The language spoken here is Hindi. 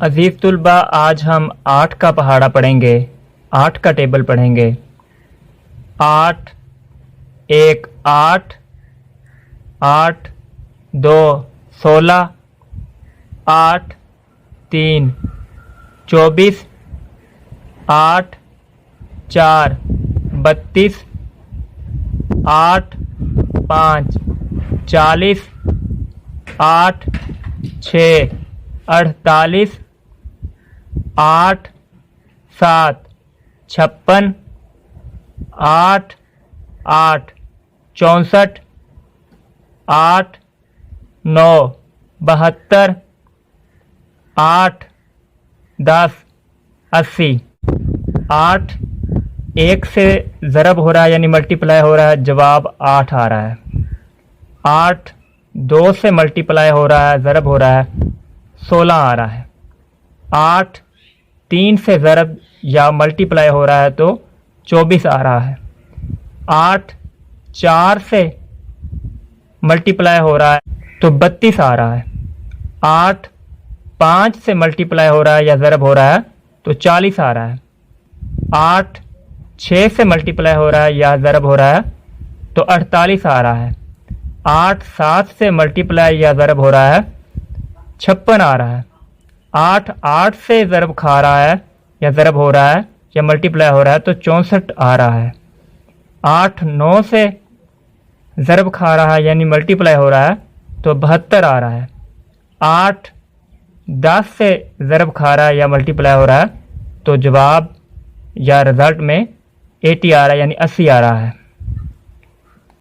अजीज़ तुलबा, आज हम 8 का पहाड़ा पढ़ेंगे। 8 का टेबल पढ़ेंगे। 8 1 8, 8 2 16, 8 3 24, 8 4 32, 8 5 40, 8 6 48, 8 7 56, 8 8 64, 8 9 72, 8 10 80। 8 1 से ज़रब हो रहा है यानी मल्टीप्लाई हो रहा है, जवाब 8 आ रहा है। 8 2 से मल्टीप्लाई हो रहा है, ज़रब हो रहा है, 16 आ रहा है। 8 3 से ज़रब या मल्टीप्लाई हो रहा है तो 24 आ रहा है। 8 4 से मल्टीप्लाई हो रहा है तो 32 आ रहा है। 8 5 से मल्टीप्लाई हो रहा है या ज़रब हो रहा है तो 40 आ रहा है। 8 6 से मल्टीप्लाई हो रहा है या ज़रब हो रहा है तो 48 आ रहा है। 8 7 से मल्टीप्लाई या ज़रब हो रहा है 56 आ रहा है। 8 8 से ज़रब खा रहा है या ज़रब हो रहा है या मल्टीप्लाई हो रहा है तो 64 आ रहा है। 8 9 से ज़रब खा रहा है यानी मल्टीप्लाई हो रहा है तो 72 आ रहा है। 8 10 से ज़रब खा रहा है या मल्टीप्लाई हो रहा है तो जवाब या रिज़ल्ट में 80 आ रहा है यानी 80 आ रहा है।